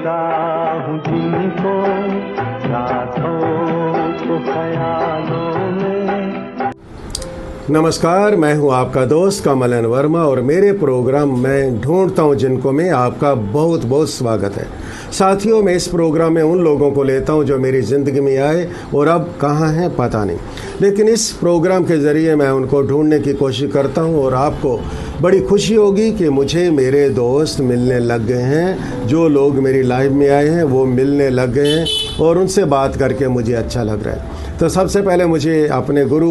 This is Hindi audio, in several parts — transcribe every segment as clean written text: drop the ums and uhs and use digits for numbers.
ढूंढता हूँ जिनको रातों को ख्यालों में। नमस्कार, मैं हूं आपका दोस्त कमलन वर्मा और मेरे प्रोग्राम मैं ढूंढता हूं जिनको में आपका बहुत बहुत स्वागत है। साथियों, मैं इस प्रोग्राम में उन लोगों को लेता हूं जो मेरी ज़िंदगी में आए और अब कहां हैं पता नहीं, लेकिन इस प्रोग्राम के ज़रिए मैं उनको ढूंढने की कोशिश करता हूं और आपको बड़ी खुशी होगी कि मुझे मेरे दोस्त मिलने लग गए हैं। जो लोग मेरी लाइफ में आए हैं वो मिलने लग गए हैं और उनसे बात करके मुझे अच्छा लग रहा है। तो सबसे पहले मुझे अपने गुरु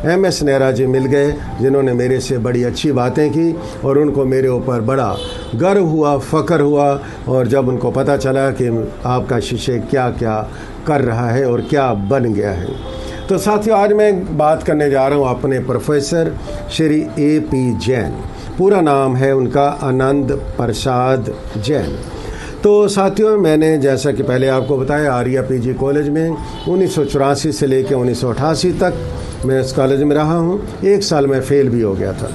MS नेहरा जी मिल गए, जिन्होंने मेरे से बड़ी अच्छी बातें की और उनको मेरे ऊपर बड़ा गर्व हुआ, फ़ख्र हुआ। और जब उनको पता चला कि आपका शिष्य क्या क्या कर रहा है और क्या बन गया है। तो साथियों, आज मैं बात करने जा रहा हूँ अपने प्रोफेसर श्री AP जैन। पूरा नाम है उनका आनंद प्रसाद जैन। तो साथियों, मैंने जैसा कि पहले आपको बताया आर्या PG कॉलेज में 1984 से लेकर 1988 तक मैं इस कॉलेज में रहा हूँ। एक साल में फ़ेल भी हो गया था।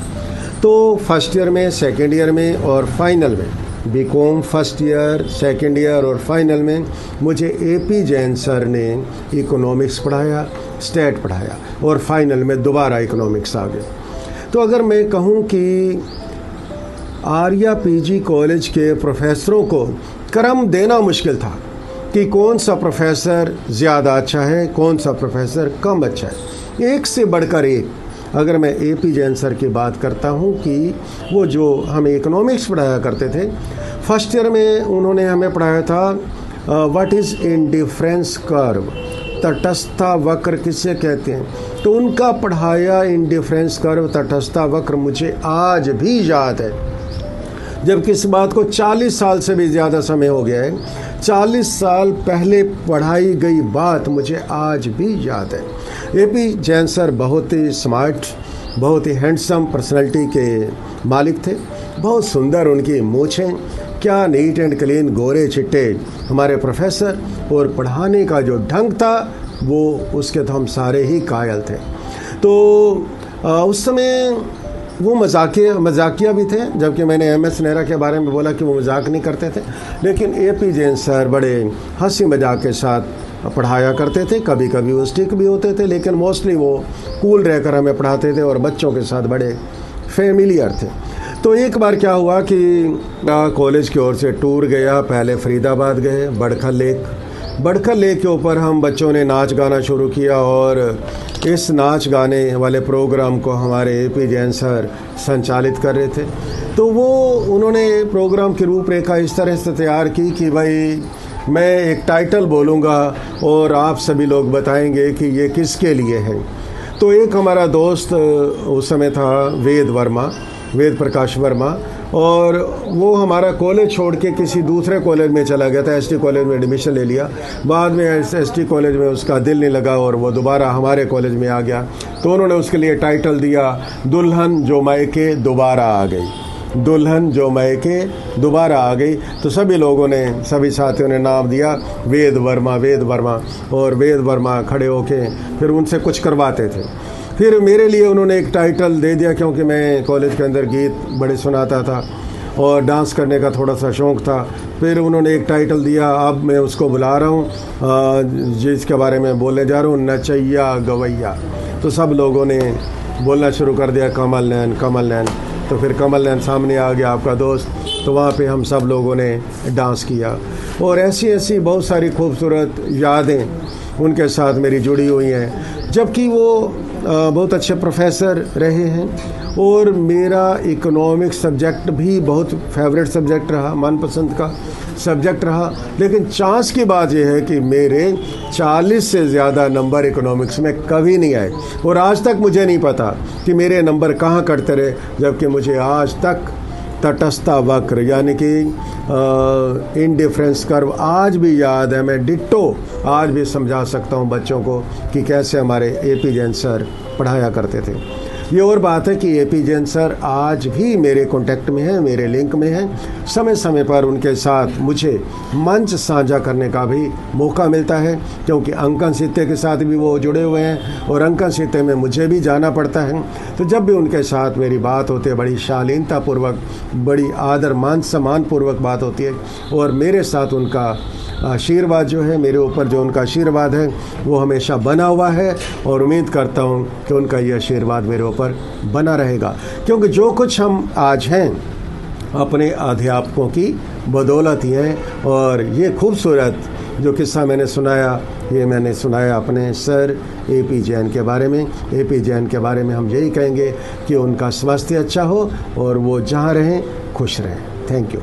तो फर्स्ट ईयर में, सेकेंड ईयर में और फाइनल में, BCom first year, second year और फाइनल में मुझे AP जैन सर ने इकोनॉमिक्स पढ़ाया, स्टैट पढ़ाया और फाइनल में दोबारा इकोनॉमिक्स आ गए। तो अगर मैं कहूँ कि आर्या PG कॉलेज के प्रोफेसरों को क्रम देना मुश्किल था कि कौन सा प्रोफेसर ज़्यादा अच्छा है, कौन सा प्रोफेसर कम अच्छा है। एक से बढ़कर एक। अगर मैं AP जैन सर की बात करता हूँ कि वो जो हमें इकोनॉमिक्स पढ़ाया करते थे, फर्स्ट ईयर में उन्होंने हमें पढ़ाया था व्हाट इज़ इंडिफरेंस कर्व, तटस्थता वक्र किसे कहते हैं। तो उनका पढ़ाया इंडिफरेंस कर्व, तटस्थता वक्र मुझे आज भी याद है, जबकि इस बात को 40 साल से भी ज़्यादा समय हो गया है। 40 साल पहले पढ़ाई गई बात मुझे आज भी याद है। AP जैन सर बहुत ही स्मार्ट, बहुत ही हैंडसम पर्सनैलिटी के मालिक थे। बहुत सुंदर उनकी मूँछें, क्या नीट एंड क्लीन गोरे चिट्टे हमारे प्रोफेसर, और पढ़ाने का जो ढंग था वो उसके तो हम सारे ही कायल थे। तो उस समय वो मजाकिया भी थे, जबकि मैंने MS नेहरा के बारे में बोला कि वो मजाक नहीं करते थे, लेकिन AP जैन सर बड़े हंसी मजाक के साथ पढ़ाया करते थे। कभी कभी वो स्ट्रिक्ट भी होते थे, लेकिन मोस्टली वो कूल रहकर हमें पढ़ाते थे और बच्चों के साथ बड़े फेमिलियर थे। तो एक बार क्या हुआ कि कॉलेज की ओर से टूर गया। पहले फरीदाबाद गए, बड़खल लेक के ऊपर हम बच्चों ने नाच गाना शुरू किया और इस नाच गाने वाले प्रोग्राम को हमारे AP जैन सर संचालित कर रहे थे। तो वो उन्होंने प्रोग्राम की रूपरेखा इस तरह से तैयार की कि भाई मैं एक टाइटल बोलूँगा और आप सभी लोग बताएंगे कि ये किसके लिए है। तो एक हमारा दोस्त उस समय था वेद प्रकाश वर्मा, और वो हमारा कॉलेज छोड़ के किसी दूसरे कॉलेज में चला गया था। ST कॉलेज में एडमिशन ले लिया। बाद में ST कॉलेज में उसका दिल नहीं लगा और वो दोबारा हमारे कॉलेज में आ गया। तो उन्होंने उसके लिए टाइटल दिया दुल्हन जो मायके दोबारा आ गई, दुल्हन जो मायके दोबारा आ गई। तो सभी लोगों ने, सभी साथियों ने नाम दिया वेद वर्मा, और वेद वर्मा खड़े होके फिर उनसे कुछ करवाते थे। फिर मेरे लिए उन्होंने एक टाइटल दे दिया, क्योंकि मैं कॉलेज के अंदर गीत बड़े सुनाता था और डांस करने का थोड़ा सा शौक़ था। फिर उन्होंने एक टाइटल दिया, अब मैं उसको बुला रहा हूँ जिसके बारे में बोलने जा रहा हूँ, नचैया गवैया। तो सब लोगों ने बोलना शुरू कर दिया कमल नैन। तो फिर कमल नैन सामने आ गया, आपका दोस्त। तो वहाँ पे हम सब लोगों ने डांस किया और ऐसी बहुत सारी खूबसूरत यादें उनके साथ मेरी जुड़ी हुई हैं। जबकि वो बहुत अच्छे प्रोफेसर रहे हैं और मेरा इकोनॉमिक्स सब्जेक्ट भी बहुत फेवरेट सब्जेक्ट रहा, मनपसंद का सब्जेक्ट रहा। लेकिन चांस की बात यह है कि मेरे 40 से ज़्यादा नंबर इकोनॉमिक्स में कभी नहीं आए और आज तक मुझे नहीं पता कि मेरे नंबर कहाँ कटते रहे, जबकि मुझे आज तक तटस्थता वक्र यानी कि इंडिफरेंस कर्व आज भी याद है। मैं डिट्टो आज भी समझा सकता हूँ बच्चों को कि कैसे हमारे AP जैन सर पढ़ाया करते थे। ये और बात है कि AP जैन सर आज भी मेरे कांटेक्ट में हैं, मेरे लिंक में हैं। समय समय पर उनके साथ मुझे मंच साझा करने का भी मौका मिलता है, क्योंकि अंकन सित्ते के साथ भी वो जुड़े हुए हैं और अंकन सित्ते में मुझे भी जाना पड़ता है। तो जब भी उनके साथ मेरी बात होती है, बड़ी शालीनतापूर्वक, बड़ी आदर मान सम्मान पूर्वक बात होती है, और मेरे साथ उनका आशीर्वाद जो है, मेरे ऊपर जो उनका आशीर्वाद है वो हमेशा बना हुआ है, और उम्मीद करता हूँ कि उनका ये आशीर्वाद मेरे ऊपर बना रहेगा, क्योंकि जो कुछ हम आज हैं अपने अध्यापकों की बदौलत ही है। और ये खूबसूरत जो किस्सा मैंने सुनाया, ये मैंने सुनाया अपने सर AP जैन के बारे में। AP जैन के बारे में हम यही कहेंगे कि उनका स्वास्थ्य अच्छा हो और वो जहाँ रहें खुश रहें। Thank you.